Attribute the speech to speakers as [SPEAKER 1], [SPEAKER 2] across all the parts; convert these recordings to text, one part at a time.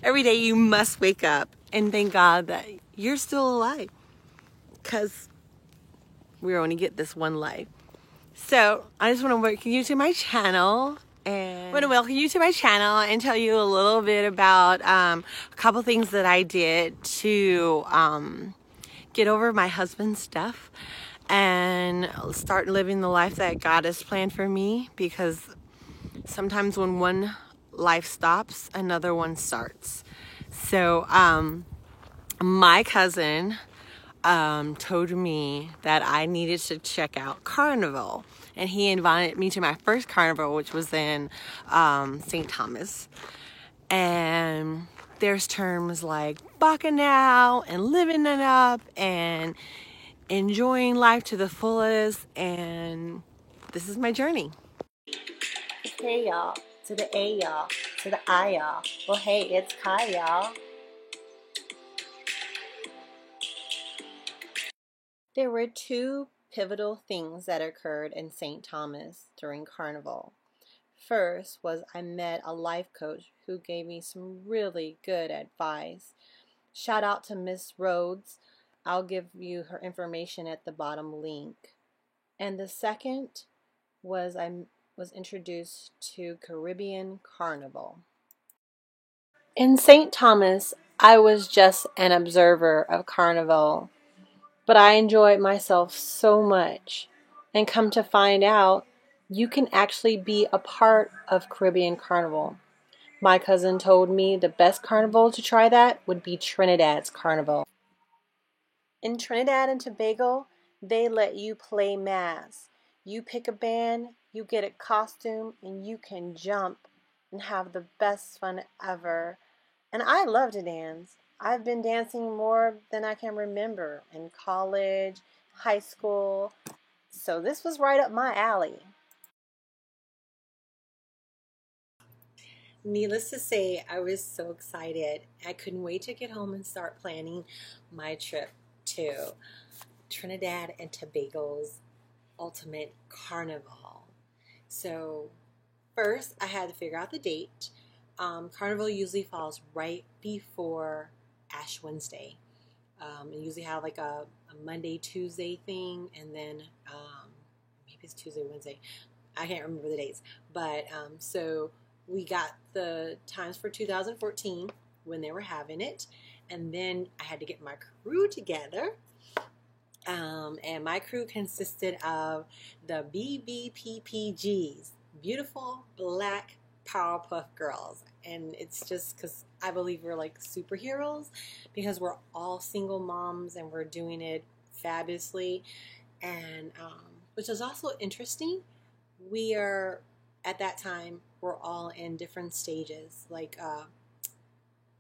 [SPEAKER 1] every day you must wake up and thank God that you're still alive, because we only get this one life. So I just want to welcome you to my channel. And I want to welcome you to my channel and tell you a little bit about a couple things that I did to get over my husband's death and start living the life that God has planned for me, because sometimes when one life stops, another one starts. So my cousin told me that I needed to check out Carnival, and he invited me to my first carnival, which was in St. Thomas. And there's terms like bacchanal and living it up and enjoying life to the fullest, and this is my journey. Hey y'all, to the A y'all, to the I y'all. Well, hey, it's Kai y'all. There were two pivotal things that occurred in St. Thomas during Carnival. First was I met a life coach who gave me some really good advice. Shout out to Miss Rhodes. I'll give you her information at the bottom link. And the second was I was introduced to Caribbean Carnival. In St. Thomas, I was just an observer of Carnival, but I enjoyed myself so much. And come to find out, you can actually be a part of Caribbean Carnival. My cousin told me the best carnival to try that would be Trinidad's Carnival. In Trinidad and Tobago, they let you play mass. You pick a band, you get a costume, and you can jump and have the best fun ever. And I love to dance. I've been dancing more than I can remember in college, high school, so this was right up my alley. Needless to say, I was so excited. I couldn't wait to get home and start planning my trip to Trinidad and Tobago's Ultimate Carnival. So first, I had to figure out the date. Carnival usually falls right before Ash Wednesday. And usually have like a Monday, Tuesday thing, and then maybe it's Tuesday, Wednesday. I can't remember the dates. But so we got the times for 2014 when they were having it. And then I had to get my crew together. And my crew consisted of the BBPPGs, Beautiful Black Powerpuff Girls. And it's just because I believe we're like superheroes, because we're all single moms and we're doing it fabulously. And which is also interesting, we are, at that time, we're all in different stages. Like,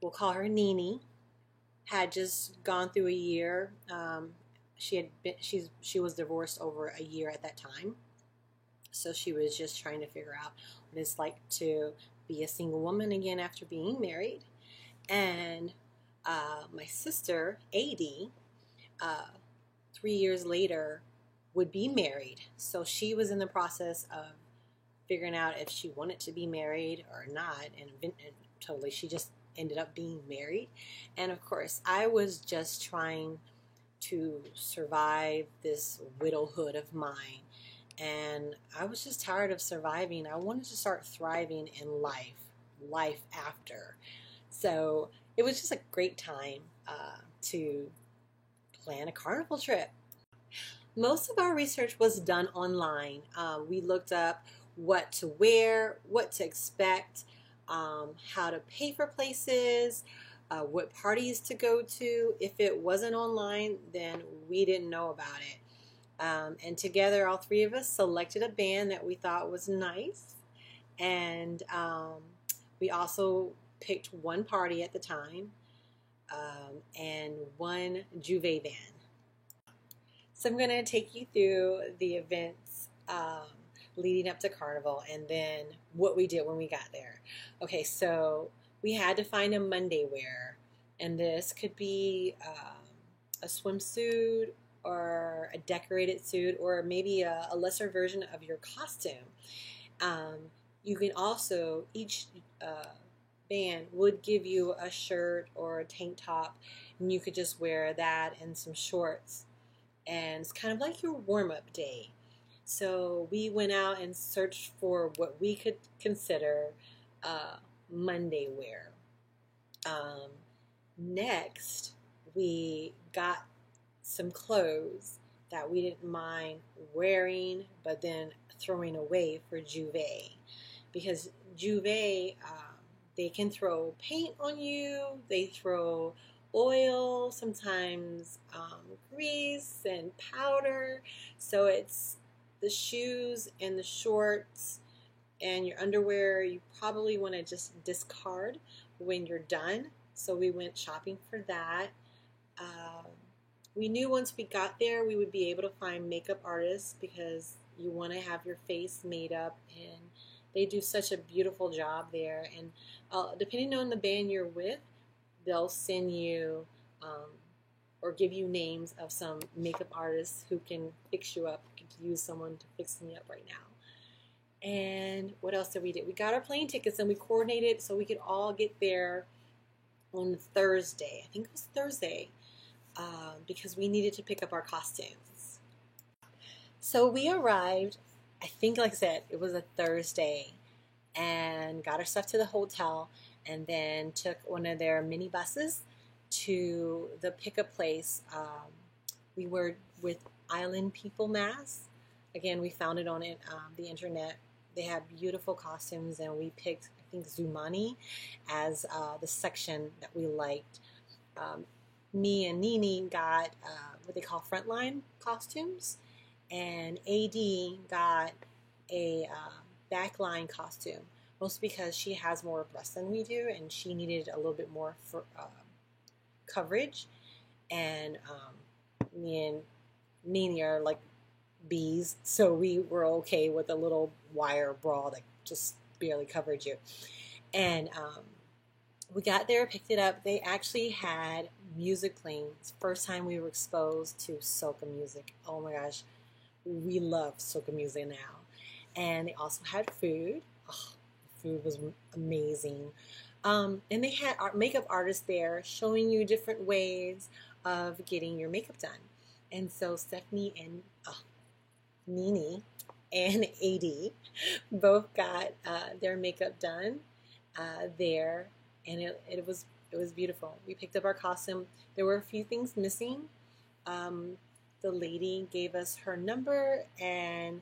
[SPEAKER 1] we'll call her Nene, had just gone through a year. She was divorced over a year at that time, so she was just trying to figure out what it's like to be a single woman again after being married. And my sister AD, 3 years later, would be married, so she was in the process of figuring out if she wanted to be married or not, and totally she just ended up being married. And of course, I was just trying to survive this widowhood of mine, and I was just tired of surviving. I wanted to start thriving in life after. So it was just a great time to plan a carnival trip. Most of our research was done online. We looked up what to wear, what to expect, how to pay for places, what parties to go to. If it wasn't online, then we didn't know about it. And together, all three of us selected a band that we thought was nice. And we also picked one party at the time, and one Juve van. So I'm going to take you through the events leading up to Carnival, and then what we did when we got there. Okay, so we had to find a Monday wear, and this could be a swimsuit or a decorated suit, or maybe a lesser version of your costume. You can also, each band would give you a shirt or a tank top, and you could just wear that and some shorts. And it's kind of like your warm-up day. So we went out and searched for what we could consider Monday wear. Um, Next, we got some clothes that we didn't mind wearing, but then throwing away for Juve, because Juve, they can throw paint on you, they throw oil, sometimes grease and powder. So it's the shoes and the shorts and your underwear you probably want to just discard when you're done. So we went shopping for that. Um, we knew once we got there we would be able to find makeup artists, because you want to have your face made up, and they do such a beautiful job there. And depending on the band you're with, they'll send you or give you names of some makeup artists who can fix you up. I could use someone to fix me up right now. And what else did we do? We got our plane tickets and we coordinated so we could all get there on Thursday. I think it was Thursday, because we needed to pick up our costumes. So we arrived, I think, like I said, it was a Thursday, and got our stuff to the hotel, and then took one of their mini buses to the pickup place. We were with Island People Mass. Again, we found it on the internet. They have beautiful costumes, and we picked, I think, Zumani as the section that we liked. Me and Nini got what they call frontline costumes, and AD got a backline costume, mostly because she has more breasts than we do, and she needed a little bit more for coverage. And me and Nini are like bees, so we were okay with a little wire bra that just barely covered you. And we got there, picked it up. They actually had music playing. It's the first time we were exposed to soca music. Oh my gosh, we love soca music now. And they also had food. Oh, the food was amazing. And they had makeup artists there showing you different ways of getting your makeup done. And so Stephanie and Nini and AD both got their makeup done there, and it was beautiful. We picked up our costume. There were a few things missing. The lady gave us her number, and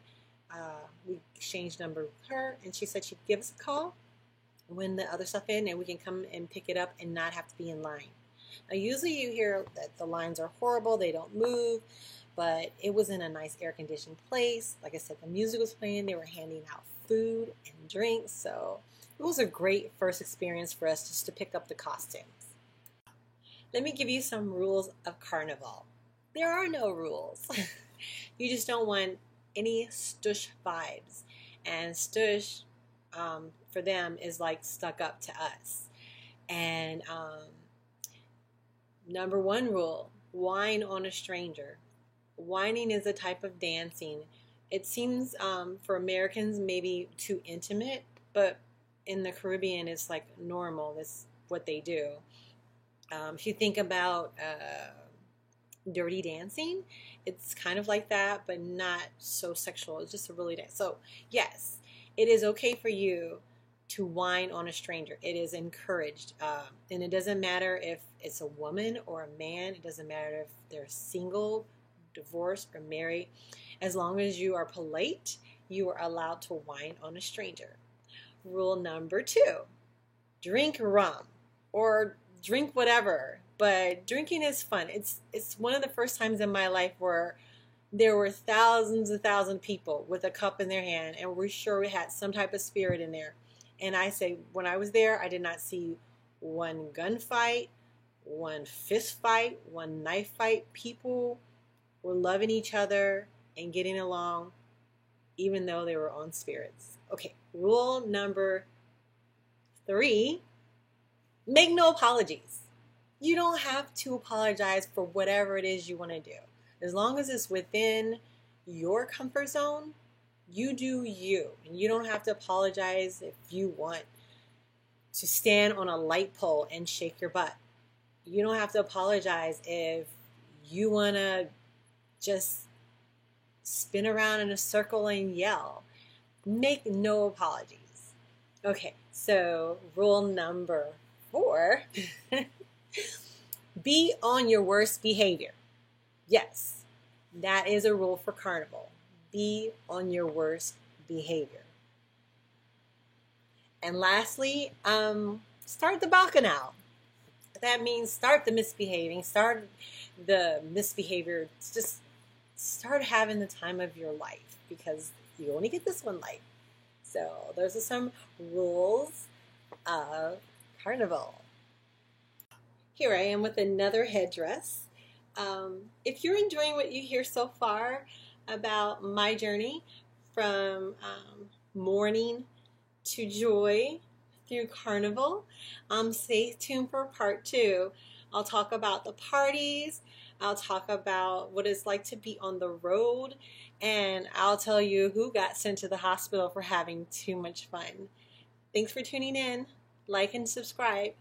[SPEAKER 1] we exchanged number with her, and she said she'd give us a call when the other stuff in, and we can come and pick it up and not have to be in line. Now, usually you hear that the lines are horrible, they don't move, but it was in a nice air-conditioned place. Like I said, the music was playing, they were handing out food and drinks, so it was a great first experience for us just to pick up the costumes. Let me give you some rules of Carnival. There are no rules. You just don't want any stush vibes. And stush, for them, is like stuck up to us. And number one rule, whine on a stranger. Whining is a type of dancing. It seems for Americans maybe too intimate, but in the Caribbean it's like normal. That's what they do. If you think about Dirty Dancing, it's kind of like that, but not so sexual. It's just a really dance. So yes, it is okay for you to whine on a stranger. It is encouraged, and it doesn't matter if it's a woman or a man. It doesn't matter if they're single, divorced, or married. As long as you are polite, you are allowed to whine on a stranger. Rule number 2, drink rum or drink whatever, but drinking is fun. It's one of the first times in my life where there were thousands and thousands of people with a cup in their hand, and we're sure we had some type of spirit in there. And I say, when I was there, I did not see one gunfight, one fist fight, one knife fight. People were loving each other and getting along, even though they were on spirits. Okay, rule number 3, make no apologies. You don't have to apologize for whatever it is you want to do. As long as it's within your comfort zone, you do you. And you don't have to apologize if you want to stand on a light pole and shake your butt. You don't have to apologize if you want to just spin around in a circle and yell. Make no apologies. Okay, so rule number 4. Be on your worst behavior. Yes, that is a rule for Carnival. Be on your worst behavior. And lastly, start the bacchanal. That means start the misbehaving, start the misbehavior. Just start having the time of your life, because you only get this one life. So those are some rules of Carnival. Here I am with another headdress. If you're enjoying what you hear so far about my journey from mourning to joy through Carnival, stay tuned for part 2. I'll talk about the parties, I'll talk about what it's like to be on the road, and I'll tell you who got sent to the hospital for having too much fun. Thanks for tuning in. Like and subscribe.